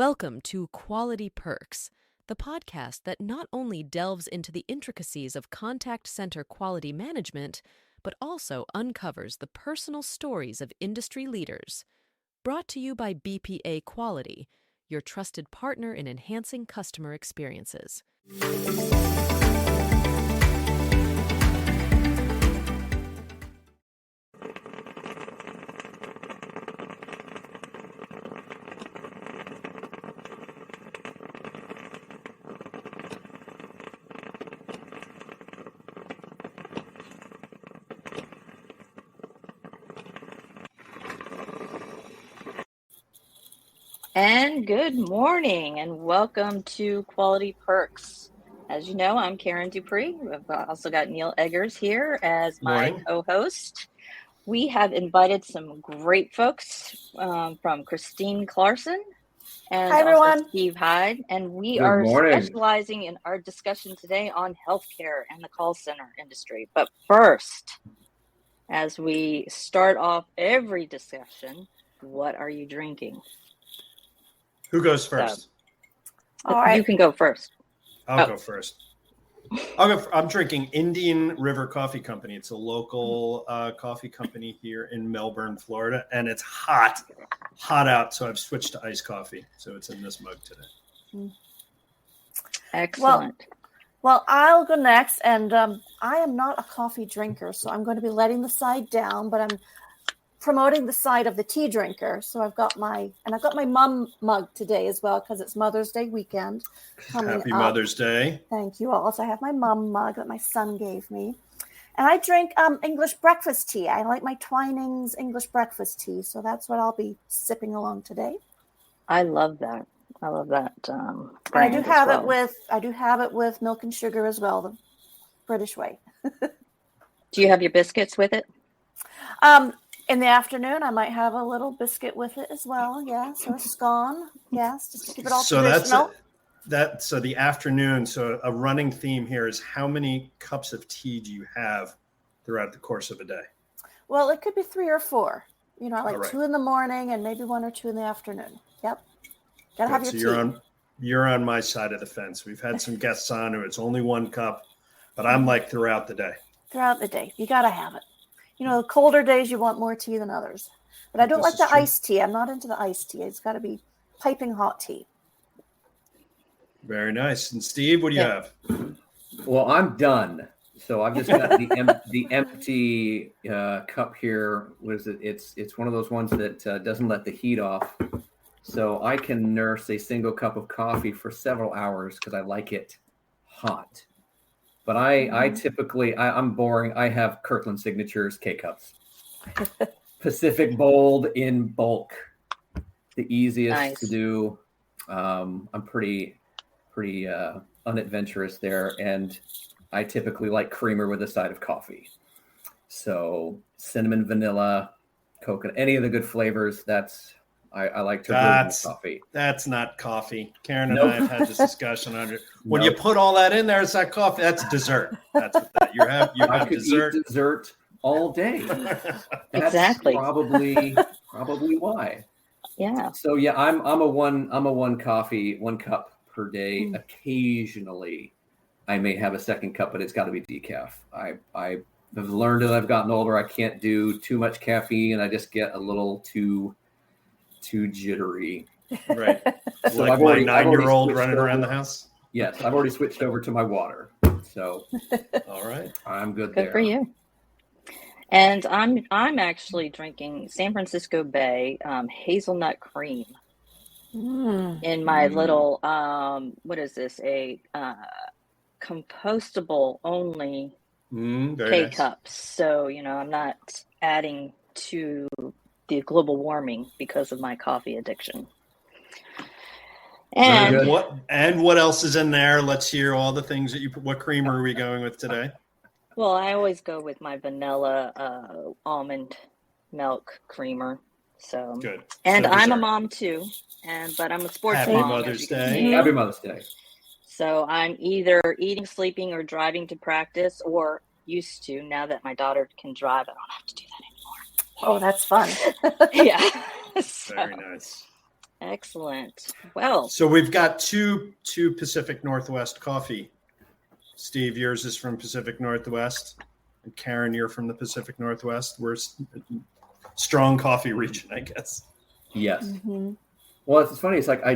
Welcome to Quality Perks, the podcast that not only delves into the intricacies of contact center quality management, but also uncovers the personal stories of industry leaders. Brought to you by BPA Quality, your trusted partner in enhancing customer experiences. And good morning and welcome to Quality Perks. As you know, I'm Karen Dupree. We've also got Neil Eggers here as my co-host. We have invited some great folks from Christine Clarson and also Steve Hyde. And we are specializing in our discussion today on healthcare and the call center industry. But first, as we start off every discussion, what are you drinking? Who goes first? All right. You can go first. I'll go first. I'm drinking Indian River Coffee Company. It's a local coffee company here in Melbourne, Florida, and it's hot out. So I've switched to iced coffee. So it's in this mug today. Excellent. Well, I'll go next, and I am not a coffee drinker, so I'm going to be letting the side down, but I'm promoting the side of the tea drinker. So I've got my mum mug today as well, because it's Mother's Day weekend. Happy Mother's Day. Thank you all. So I have my mum mug that my son gave me. And I drink English breakfast tea. I like my Twinings English breakfast tea. So that's what I'll be sipping along today. I love that. I do have it with milk and sugar as well, the British way. Do you have your biscuits with it? In the afternoon, I might have a little biscuit with it as well. Yes, or a scone. Yes, just to keep it all traditional. So the afternoon. So a running theme here is how many cups of tea do you have throughout the course of a day? Well, it could be 3 or 4. You know, like 2 in the morning and maybe 1 or 2 in the afternoon. Yep. Gotta have your tea. You're on my side of the fence. We've had some guests on who it's only 1 cup, but I'm like throughout the day. Throughout the day, you gotta have it. You know, colder days, you want more tea than others. But I don't like the iced tea. I'm not into the iced tea. It's got to be piping hot tea. Very nice. And Steve, what do you have? Well, I'm done. So I've just got the empty cup here. What is it? It's one of those ones that doesn't let the heat off. So I can nurse a single cup of coffee for several hours because I like it hot. But I'm boring. I have Kirkland Signatures K-Cups. Pacific Bold in bulk. The easiest to do. I'm pretty unadventurous there. And I typically like creamer with a side of coffee. So cinnamon, vanilla, coconut, any of the good flavors, I like to brew coffee. That's not coffee. Karen and I have had this discussion on it. When you put all that in there, it's not coffee. That's dessert. That's what that you have dessert. Eat dessert all day. That's exactly. Probably why. Yeah. So yeah, I'm a 1 cup per day. Occasionally, I may have a second cup, but it's got to be decaf. I've learned as I've gotten older, I can't do too much caffeine, and I just get a little too jittery. Right. So like my 9-year-old running around the house? Yes, I've already switched over to my water. So all right. I'm good there. Good for you. And I'm actually drinking San Francisco Bay hazelnut cream in my little what is this? A compostable only K-cups. So, you know, I'm not adding to the global warming because of my coffee addiction. And what else is in there? Let's hear all the things that what creamer are we going with today? Well, I always go with my vanilla almond milk creamer. So good. And I'm a mom too, but I'm a sports mom. Mother's Day. Happy Mother's Day. So I'm either eating, sleeping, or driving to practice, or used to. Now that my daughter can drive, I don't have to do that anymore. Oh, that's fun. Yeah. Very nice. Excellent. Well, So we've got two Pacific Northwest coffee. Steve, yours is from Pacific Northwest, and Karen, you're from the Pacific Northwest. We're strong coffee region, I guess. Yes. Mm-hmm. Well, it's funny. It's like I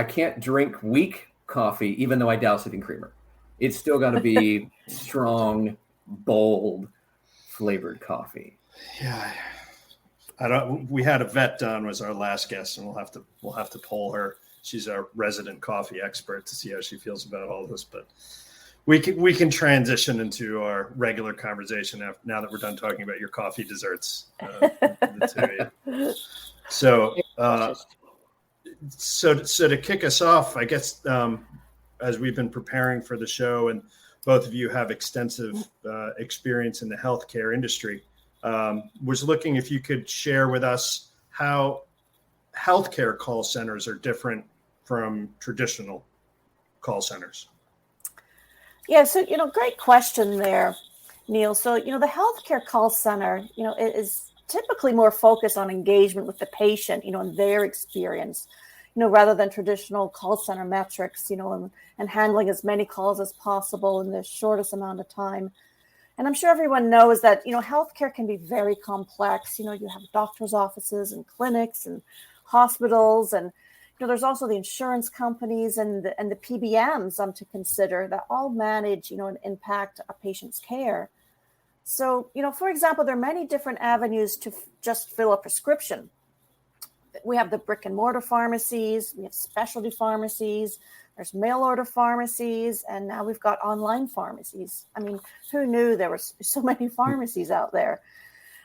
can't drink weak coffee, even though I douse it in creamer. It's still got to be strong, bold, flavored coffee. Yeah. We had a vet on was our last guest, and we'll have to poll her. She's our resident coffee expert to see how she feels about all this. But we can transition into our regular conversation now that we're done talking about your coffee desserts. So to kick us off, I guess as we've been preparing for the show, and both of you have extensive experience in the healthcare industry. Was looking if you could share with us how healthcare call centers are different from traditional call centers. Yeah, so, great question there, Neil. So, the healthcare call center, it is typically more focused on engagement with the patient, and their experience, rather than traditional call center metrics, and handling as many calls as possible in the shortest amount of time. And I'm sure everyone knows that, healthcare can be very complex. You have doctor's offices and clinics and hospitals. And, there's also the insurance companies and the PBMs to consider that all manage, and impact a patient's care. So, for example, there are many different avenues to just fill a prescription. We have the brick and mortar pharmacies. We have specialty pharmacies. There's mail order pharmacies, and now we've got online pharmacies. I mean, who knew there were so many pharmacies out there?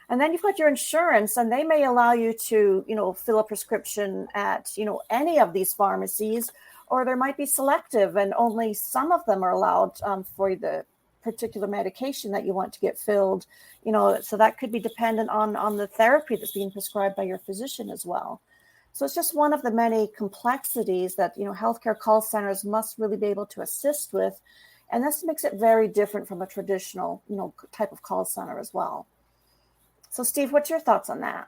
And then you've got your insurance, and they may allow you to, fill a prescription at, any of these pharmacies, or there might be selective, and only some of them are allowed for the particular medication that you want to get filled. So that could be dependent on the therapy that's being prescribed by your physician as well. So it's just one of the many complexities that, healthcare call centers must really be able to assist with. And this makes it very different from a traditional, type of call center as well. So Steve, what's your thoughts on that?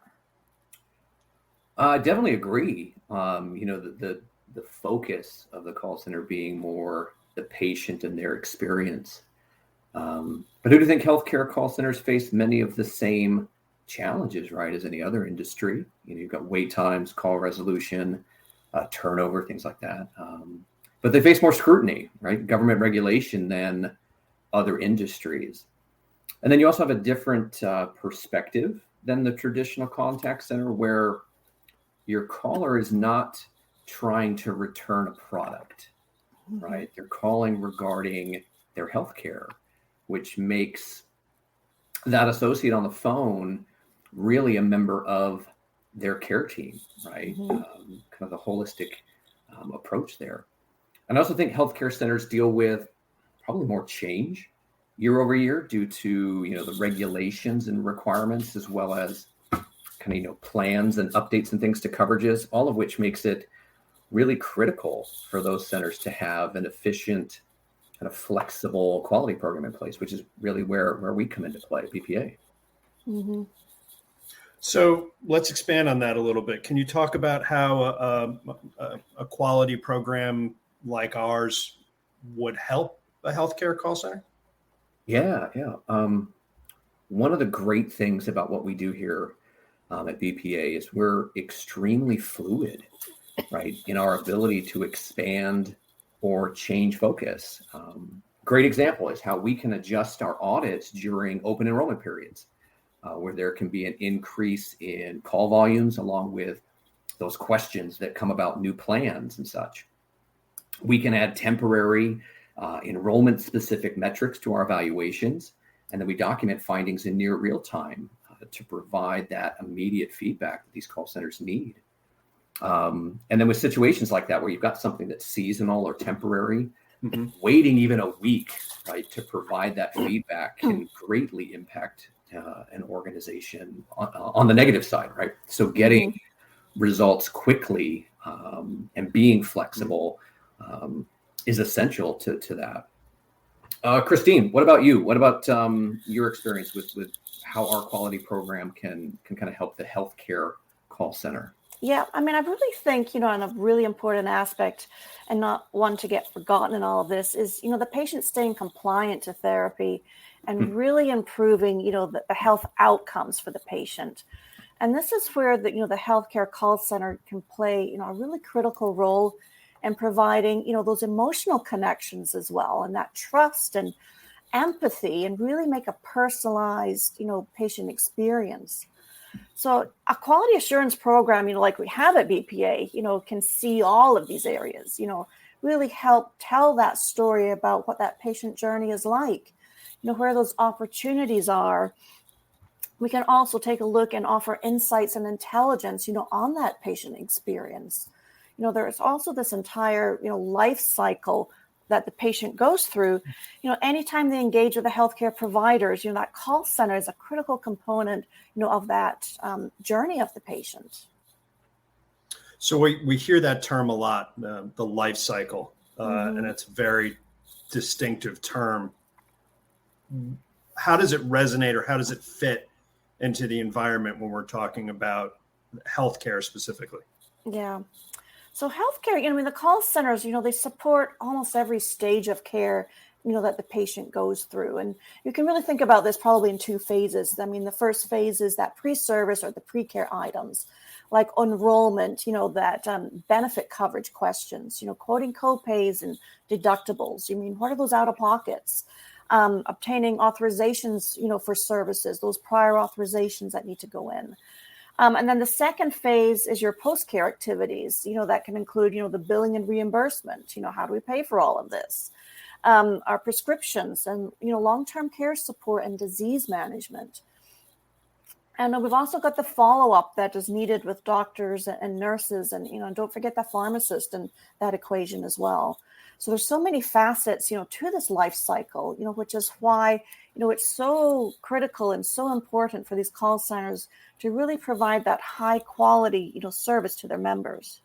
I definitely agree. The focus of the call center being more the patient and their experience. But who do you think healthcare call centers face many of the same challenges, right, as any other industry? You've got wait times, call resolution, turnover, things like that. But they face more scrutiny, right? Government regulation than other industries. And then you also have a different perspective than the traditional contact center, where your caller is not trying to return a product, right? They're calling regarding their healthcare, which makes that associate on the phone really a member of their care team, right? Kind of the holistic approach there. And I also think healthcare centers deal with probably more change year over year due to, the regulations and requirements, as well as kind of, plans and updates and things to coverages, all of which makes it really critical for those centers to have an efficient, kind of flexible quality program in place, which is really where we come into play at BPA. Mm-hmm. So let's expand on that a little bit. Can you talk about how a quality program like ours would help a healthcare call center? Yeah. One of the great things about what we do here at BPA is we're extremely fluid, right, in our ability to expand or change focus. Great example is how we can adjust our audits during open enrollment periods, where there can be an increase in call volumes along with those questions that come about new plans and such. We can add temporary enrollment specific metrics to our evaluations, and then we document findings in near real time to provide that immediate feedback that these call centers need. And then with situations like that, where you've got something that's seasonal or temporary, waiting even a week, right, to provide that feedback can greatly impact an organization on the negative side, right? So getting results quickly and being flexible is essential to that. Christine, what about you? What about your experience with how our quality program can kind of help the healthcare call center? Yeah, I mean, I really think, and a really important aspect and not one to get forgotten in all of this is, the patient staying compliant to therapy and really improving, the health outcomes for the patient. And this is where the healthcare call center can play, a really critical role in providing, those emotional connections as well, and that trust and empathy, and really make a personalized, patient experience. So a quality assurance program, like we have at BPA, can see all of these areas, really help tell that story about what that patient journey is like, where those opportunities are. We can also take a look and offer insights and intelligence, on that patient experience. There's also this entire, life cycle that the patient goes through. Anytime they engage with the healthcare providers, that call center is a critical component, of that journey of the patient. So we hear that term a lot, the life cycle, and it's a very distinctive term. How does it resonate, or how does it fit into the environment when we're talking about healthcare specifically? Yeah. So healthcare, the call centers, they support almost every stage of care, that the patient goes through. And you can really think about this probably in two phases. I mean, the first phase is that pre-service or the pre-care items, like enrollment, that benefit coverage questions, quoting copays and deductibles. What are those out-of-pockets? Obtaining authorizations, for services, those prior authorizations that need to go in. And then the second phase is your post-care activities, that can include, the billing and reimbursement. How do we pay for all of this? Our prescriptions and, long-term care support and disease management. And we've also got the follow-up that is needed with doctors and nurses, and, don't forget the pharmacist in that equation as well. So there's so many facets, to this life cycle, which is why, it's so critical and so important for these call centers to really provide that high quality, service to their members.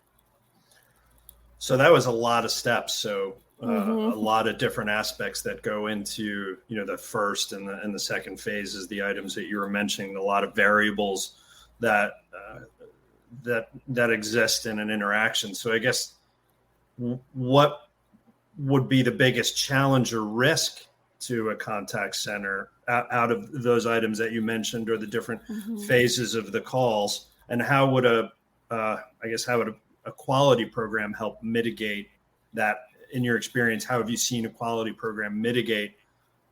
So that was a lot of steps. So a lot of different aspects that go into, the first and the second phases, the items that you were mentioning, a lot of variables that exist in an interaction. So I guess what would be the biggest challenge or risk to a contact center out of those items that you mentioned, or the different phases of the calls, and how would a quality program help mitigate that? In your experience, how have you seen a quality program mitigate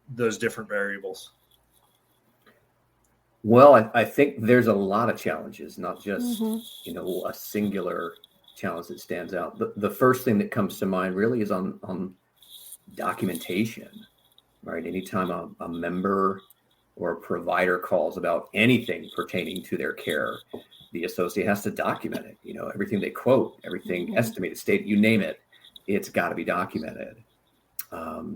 those different variables? Well, I think there's a lot of challenges, not just, a singular challenge that stands out. The first thing that comes to mind really is on documentation, right? Anytime a member or a provider calls about anything pertaining to their care, the associate has to document it. Everything they quote, everything estimated, stated, you name it, it's got to be documented.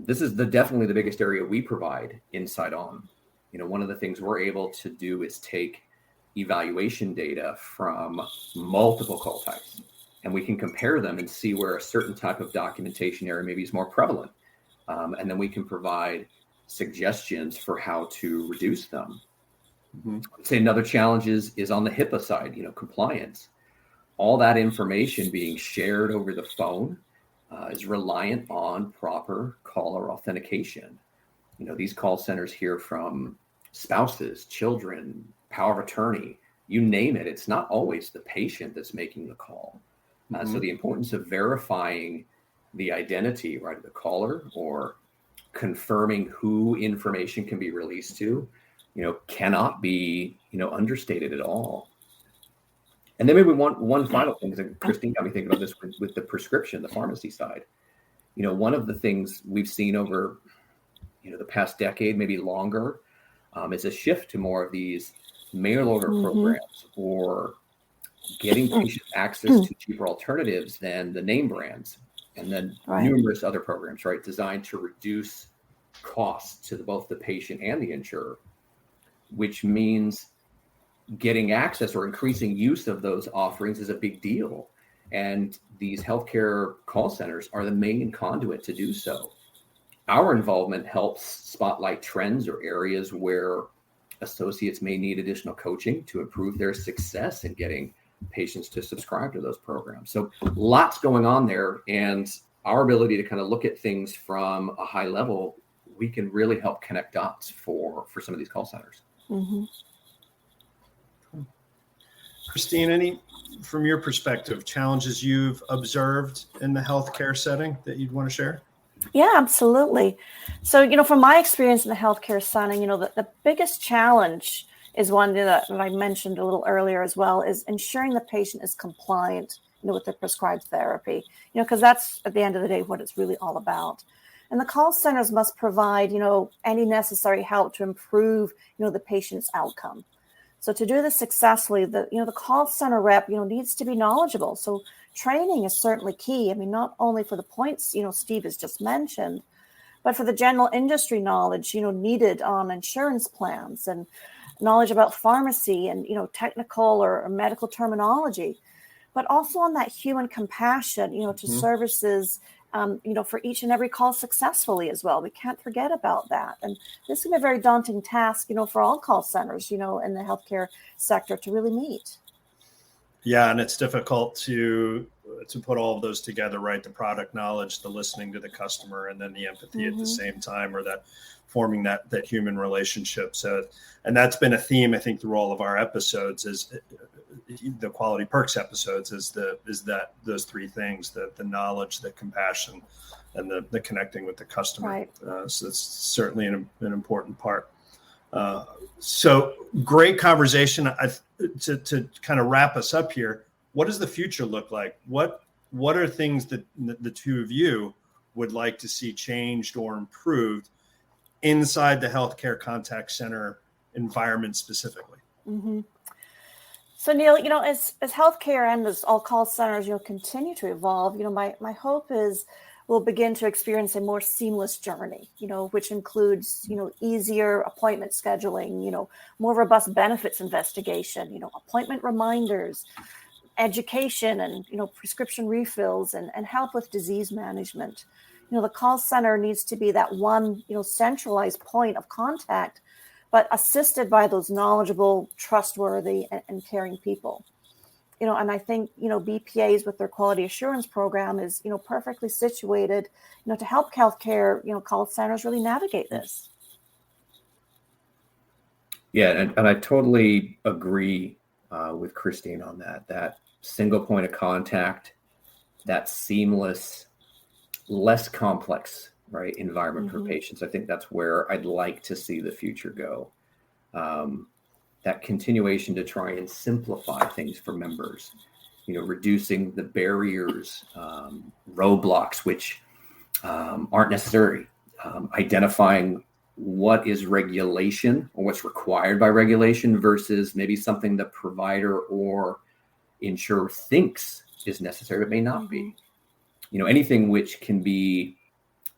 This is definitely the biggest area we provide insight on. One of the things we're able to do is take evaluation data from multiple call types, and we can compare them and see where a certain type of documentation area maybe is more prevalent. And then we can provide suggestions for how to reduce them. I'd say another challenge is on the HIPAA side, compliance. All that information being shared over the phone is reliant on proper caller authentication. These call centers hear from spouses, children, power of attorney, you name it. It's not always the patient that's making the call. So the importance of verifying the identity, right, of the caller, or confirming who information can be released to, cannot be, understated at all. And then maybe one final thing, because Christine got me thinking about this with the prescription, the pharmacy side. One of the things we've seen over, the past decade, maybe longer, is a shift to more of these mail order programs, or getting patients access to cheaper alternatives than the name brands, and then numerous other programs, right, designed to reduce costs to both the patient and the insurer, which means getting access or increasing use of those offerings is a big deal. And these healthcare call centers are the main conduit to do so. Our involvement helps spotlight trends or areas where associates may need additional coaching to improve their success in getting patients to subscribe to those programs. So lots going on there, and our ability to kind of look at things from a high level, we can really help connect dots for some of these call centers. Mm-hmm. Christine, any, from your perspective, challenges you've observed in the healthcare setting that you'd want to share? Yeah, absolutely. So, from my experience in the healthcare setting, the biggest challenge is one that I mentioned a little earlier as well, is ensuring the patient is compliant, with their prescribed therapy, because that's at the end of the day what it's really all about. And the call centers must provide, any necessary help to improve, the patient's outcome. So to do this successfully, the call center rep, needs to be knowledgeable. So training is certainly key. I mean, not only for the points, Steve has just mentioned, but for the general industry knowledge, needed on insurance plans and knowledge about pharmacy and, technical or medical terminology, but also on that human compassion, to services, for each and every call successfully as well. We can't forget about that. And this can be a very daunting task, for all call centers, in the healthcare sector to really meet. Yeah, and it's difficult to put all of those together, right? The product knowledge, the listening to the customer, and then the empathy at the same time, or that forming that human relationship. So, and that's been a theme, I think, through all of our episodes, is the Quality Perks episodes, is that those three things: the knowledge, the compassion, and the connecting with the customer. Right. So it's certainly an important part. So great conversation. To kind of wrap us up here, what does the future look like? What are things that the two of you would like to see changed or improved inside the healthcare contact center environment specifically? Mm-hmm. So Neil, as healthcare and as all call centers, continue to evolve, my hope is we'll begin to experience a more seamless journey, which includes, easier appointment scheduling, more robust benefits investigation, appointment reminders, education and, prescription refills and help with disease management. The call center needs to be that one, centralized point of contact, but assisted by those knowledgeable, trustworthy, and caring people. And I think, BPAs with their quality assurance program is, perfectly situated, to help healthcare, call centers really navigate this. Yeah, and I totally agree with Christine on that single point of contact, that seamless, less complex, right, environment for patients. I think that's where I'd like to see the future go. That continuation to try and simplify things for members, reducing the barriers, roadblocks, which aren't necessary, identifying what is regulation or what's required by regulation versus maybe something the provider or insurer thinks is necessary, but may not be. Anything which can be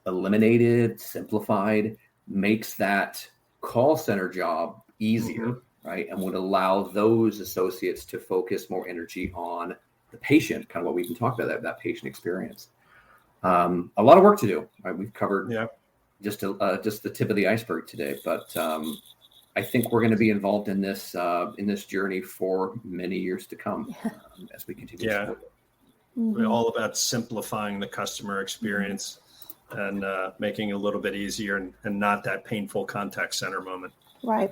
eliminated, simplified, makes that call center job easier, right? And would allow those associates to focus more energy on the patient, kind of what we've been talking about, that patient experience. A lot of work to do. Right? We've covered just the tip of the iceberg today, but I think we're going to be involved in this journey for many years to come as we continue to support it. We're all about simplifying the customer experience and making it a little bit easier and not that painful contact center moment. Right.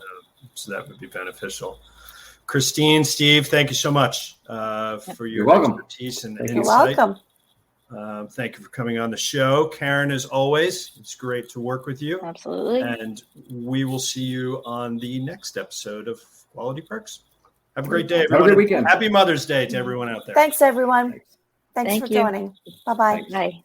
So that would be beneficial. Christine, Steve, thank you so much for your expertise and insight. You're welcome. Thank you for coming on the show. Karen, as always, it's great to work with you. Absolutely. And we will see you on the next episode of Quality Perks. Have a great day, everyone. Have a good weekend. Happy Mother's Day to everyone out there. Thanks, everyone. Thanks for you. joining. Bye-bye. Bye.